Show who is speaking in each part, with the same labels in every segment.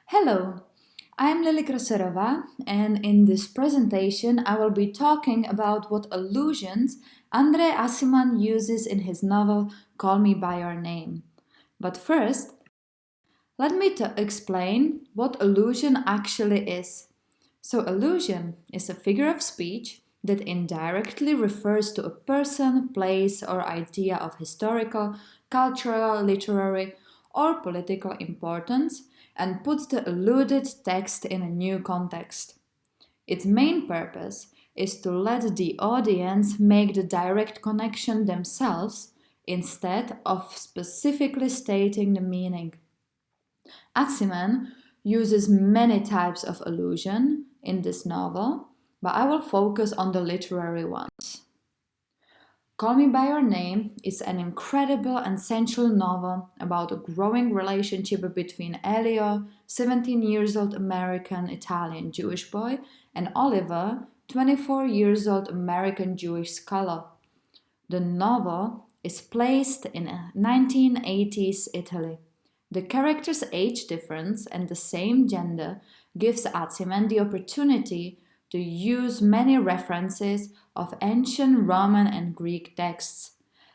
Speaker 1: Hello, I'm Lily Kraserova, and in this presentation I will be talking about what allusions André Aciman uses in his novel Call Me By Your Name. But first, let me explain what allusion actually is. So, allusion is a figure of speech that indirectly refers to a person, place, or idea of historical, cultural, literary, or political importance and puts the alluded text in a new context. Its main purpose is to let the audience make the direct connection themselves instead of specifically stating the meaning. Aximan uses many types of allusion in this novel, but I will focus on the literary ones. Call Me By Your Name is an incredible and sensual novel about a growing relationship between Elio, 17 years old American Italian Jewish boy, and Oliver, 24 years old American Jewish scholar. The novel is placed in 1980s Italy. The characters' age difference and the same gender gives Aciman the opportunity to use many references of ancient Roman and Greek texts.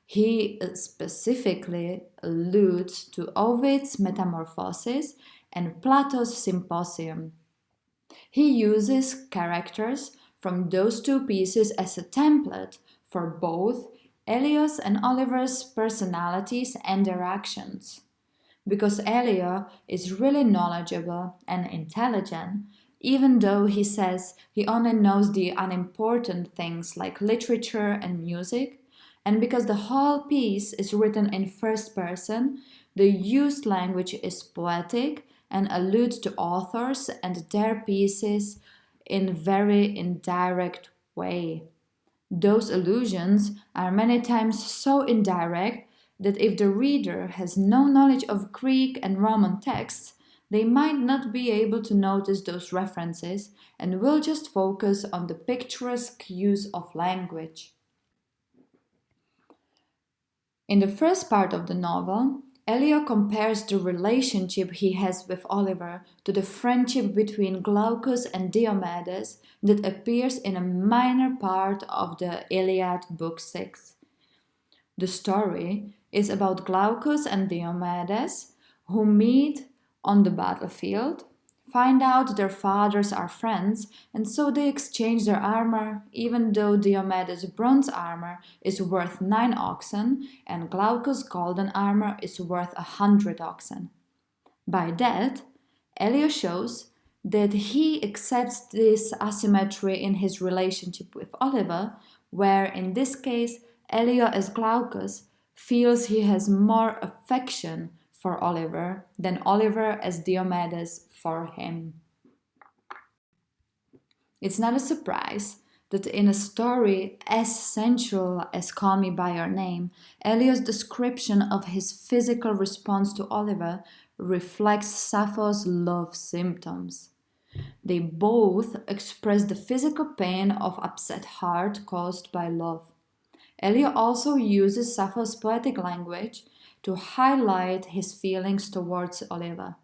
Speaker 1: He specifically alludes to Ovid's Metamorphoses and Plato's Symposium. He uses characters from those two pieces as a template for both Elios and Oliver's personalities and their actions. Because Elio is really knowledgeable and intelligent, even though he says he only knows the unimportant things like literature and music, and because the whole piece is written in first person, the used language is poetic and alludes to authors and their pieces in very indirect way. Those allusions are many times so indirect that if the reader has no knowledge of Greek and Roman texts, they might not be able to notice those references and will just focus on the picturesque use of language. In the first part of the novel, Elio compares the relationship he has with Oliver to the friendship between Glaucus and Diomedes that appears in a minor part of the Iliad, Book 6. The story is about Glaucus and Diomedes who meet on the battlefield, find out their fathers are friends, and so they exchange their armor, even though Diomedes' bronze armor is worth 9 oxen and Glaucus' golden armor is worth 100 oxen. By that, Elio shows that he accepts this asymmetry in his relationship with Oliver, where in this case, Elio as Glaucus feels he has more affection for Oliver than Oliver as Diomedes for him. It's not a surprise that in a story as sensual as Call Me By Your Name, Elio's description of his physical response to Oliver reflects Sappho's love symptoms. They both express the physical pain of upset heart caused by love. Elio also uses Sappho's poetic language to highlight his feelings towards Oliver.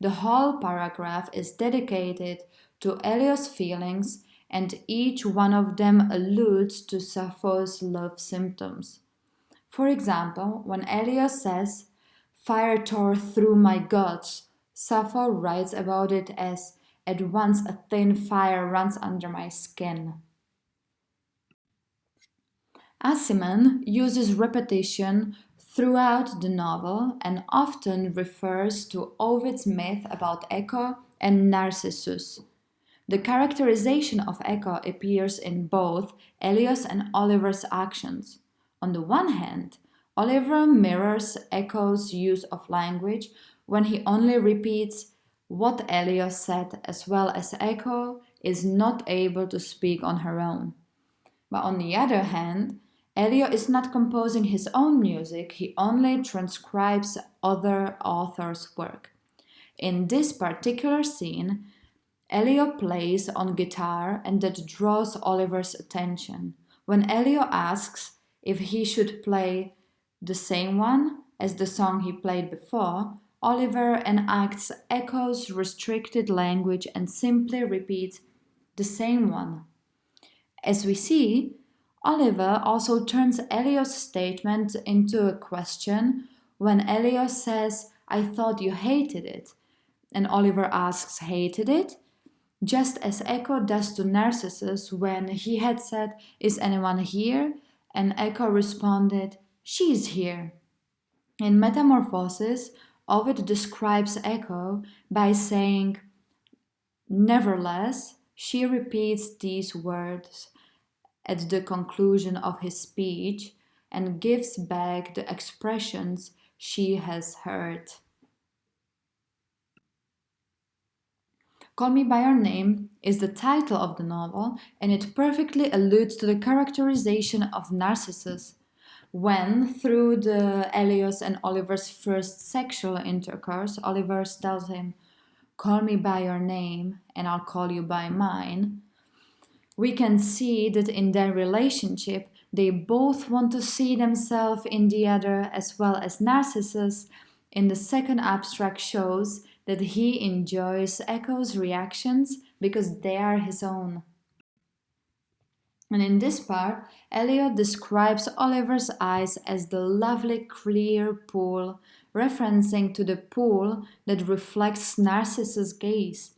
Speaker 1: The whole paragraph is dedicated to Elio's feelings, and each one of them alludes to Sappho's love symptoms. For example, when Elio says, "Fire tore through my guts," Sappho writes about it as, "At once a thin fire runs under my skin." Aciman uses repetition throughout the novel and often refers to Ovid's myth about Echo and Narcissus. The characterization of Echo appears in both Elios and Oliver's actions. On the one hand, Oliver mirrors Echo's use of language when he only repeats what Elios said, as well as Echo is not able to speak on her own. But on the other hand, Elio is not composing his own music, he only transcribes other authors' work. In this particular scene, Elio plays on guitar and that draws Oliver's attention. When Elio asks if he should play the same one as the song he played before, Oliver enacts Echo's restricted language and simply repeats the same one. As we see, Oliver also turns Elio's statement into a question when Elio says, "I thought you hated it," and Oliver asks, "Hated it?" Just as Echo does to Narcissus when he had said, "Is anyone here?" and Echo responded, "She's here." In Metamorphosis, Ovid describes Echo by saying, "Nevertheless, she repeats these words at the conclusion of his speech and gives back the expressions she has heard." Call Me By Your Name is the title of the novel, and it perfectly alludes to the characterization of Narcissus when, through the Elios and Oliver's first sexual intercourse, Oliver tells him, "Call me by your name and I'll call you by mine." We can see that in their relationship, they both want to see themselves in the other, as well as Narcissus in the second abstract shows that he enjoys Echo's reactions because they are his own. And in this part, Eliot describes Oliver's eyes as the lovely clear pool, referencing to the pool that reflects Narcissus' gaze.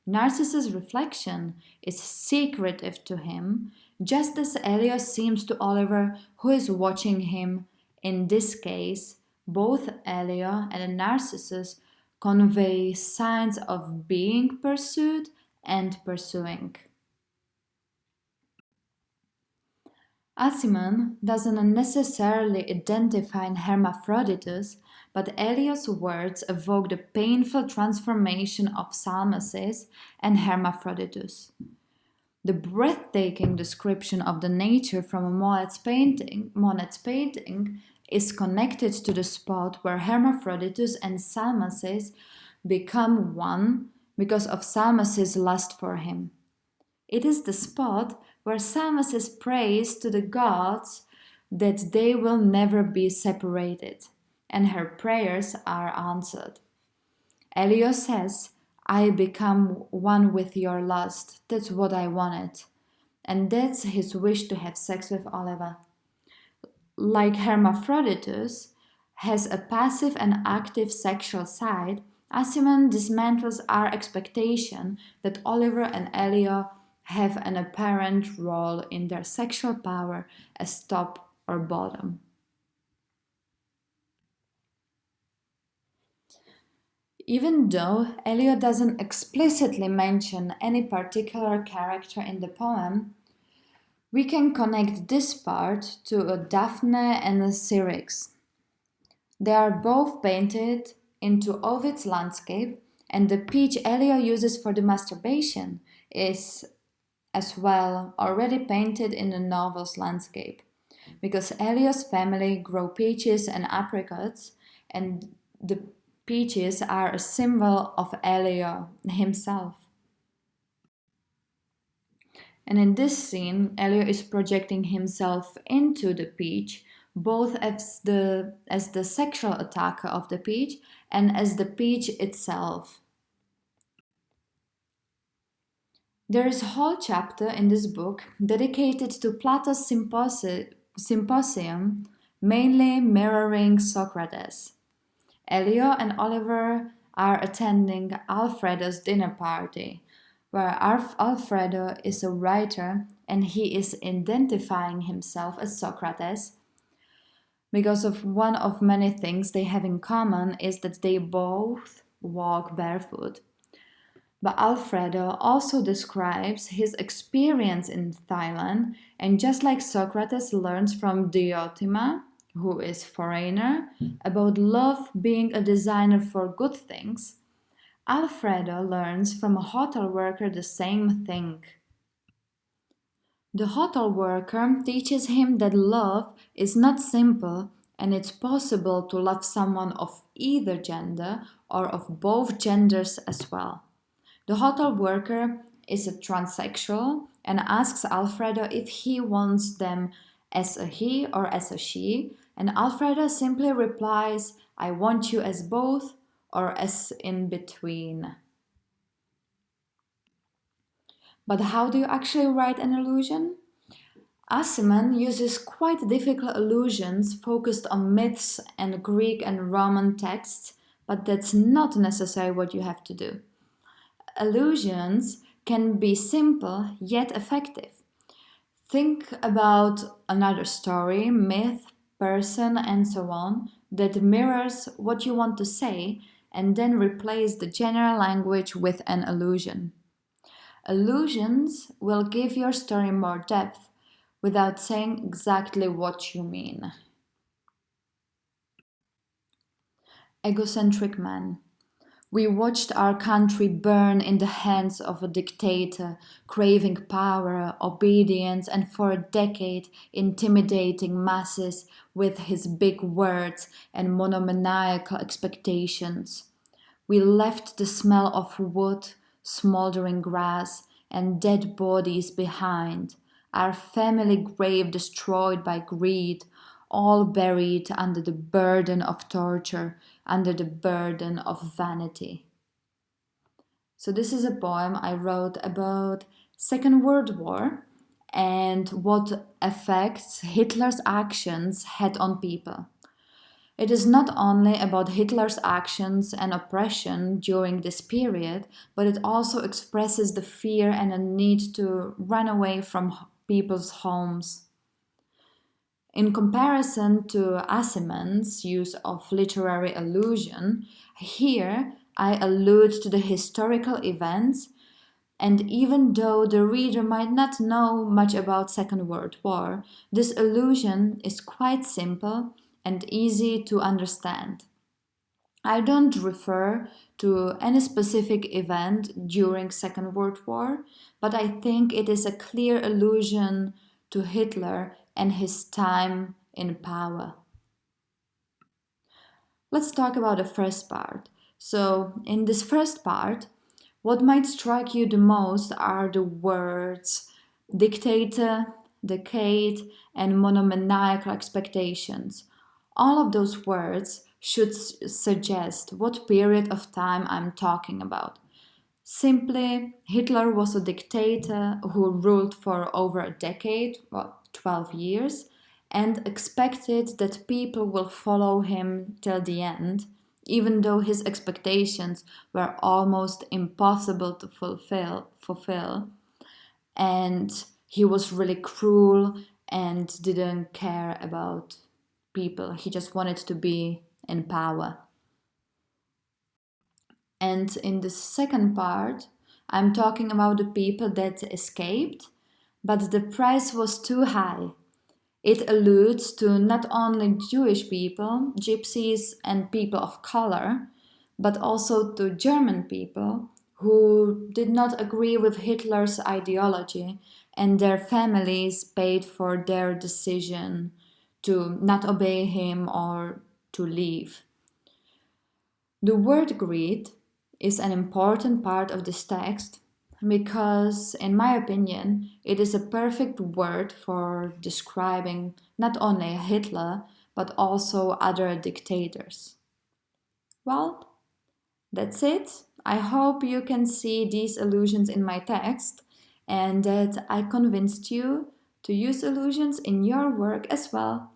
Speaker 1: Narcissus' reflection is secretive to him, just as Eliot seems to Oliver, who is watching him. In this case, both Eliot and Narcissus convey signs of being pursued and pursuing. Asimon doesn't necessarily identify Hermaphroditus, but Eliot's words evoke the painful transformation of Salmacis and Hermaphroditus. The breathtaking description of the nature from Monet's painting is connected to the spot where Hermaphroditus and Salmacis become one because of Salmacis' lust for him. It is the spot where Salmacis prays to the gods that they will never be separated, and her prayers are answered. Elio says, "I become one with your lust, that's what I wanted," and that's his wish to have sex with Oliver. Like Hermaphroditus has a passive and active sexual side, Asimon dismantles our expectation that Oliver and Elio have an apparent role in their sexual power as top or bottom. Even though Elio doesn't explicitly mention any particular character in the poem, we can connect this part to a Daphne and a Syrinx. They are both painted into Ovid's landscape, and the peach Elio uses for the masturbation is as well already painted in the novel's landscape, because Elio's family grow peaches and apricots, and the peaches are a symbol of Elio himself. And in this scene, Elio is projecting himself into the peach, both as the sexual attacker of the peach and as the peach itself. There is a whole chapter in this book dedicated to Plato's Symposium, mainly mirroring Socrates. Elio and Oliver are attending Alfredo's dinner party, where Alfredo is a writer and he is identifying himself as Socrates because of one of many things they have in common is that they both walk barefoot. But Alfredo also describes his experience in Thailand, and just like Socrates learns from Diotima, who is foreigner, about love being a designer for good things, Alfredo learns from a hotel worker the same thing. The hotel worker teaches him that love is not simple and it's possible to love someone of either gender or of both genders as well. The hotel worker is a transsexual and asks Alfredo if he wants them as a he or as a she, and Alfredo simply replies, "I want you as both or as in between. But how do you actually write an allusion? Asimov uses quite difficult allusions focused on myths and Greek and Roman texts, but that's not necessarily what you have to do. Allusions can be simple yet effective. Think about another story, myth, person, and so on that mirrors what you want to say and then replace the general language with an allusion. Allusions will give your story more depth without saying exactly what you mean. Egocentric man. We watched our country burn in the hands of a dictator, craving power, obedience, and for a decade intimidating masses with his big words and monomaniacal expectations. We left the smell of wood, smoldering grass, and dead bodies behind, our family grave destroyed by greed, all buried under the burden of torture, under the burden of vanity. So this is a poem I wrote about Second World War and what effects Hitler's actions had on people. It is not only about Hitler's actions and oppression during this period, but it also expresses the fear and a need to run away from people's homes. In comparison to Asimov's use of literary allusion, here I allude to the historical events, and even though the reader might not know much about Second World War, this allusion is quite simple and easy to understand. I don't refer to any specific event during Second World War, but I think it is a clear allusion to Hitler and his time in power. Let's talk about the first part. So, in this first part, what might strike you the most are the words dictator, decade, and monomaniacal expectations. All of those words should suggest what period of time I'm talking about. Simply, Hitler was a dictator who ruled for over a decade, 12 years, and expected that people will follow him till the end, even though his expectations were almost impossible to fulfill, and he was really cruel and didn't care about people. He just wanted to be in power. And in the second part, I'm talking about the people that escaped, but the price was too high. It alludes to not only Jewish people, gypsies, and people of color, but also to German people who did not agree with Hitler's ideology, and their families paid for their decision to not obey him or to leave. The word greed is an important part of this text because, in my opinion, it is a perfect word for describing not only Hitler but also other dictators. Well, that's it. I hope you can see these allusions in my text and that I convinced you to use allusions in your work as well.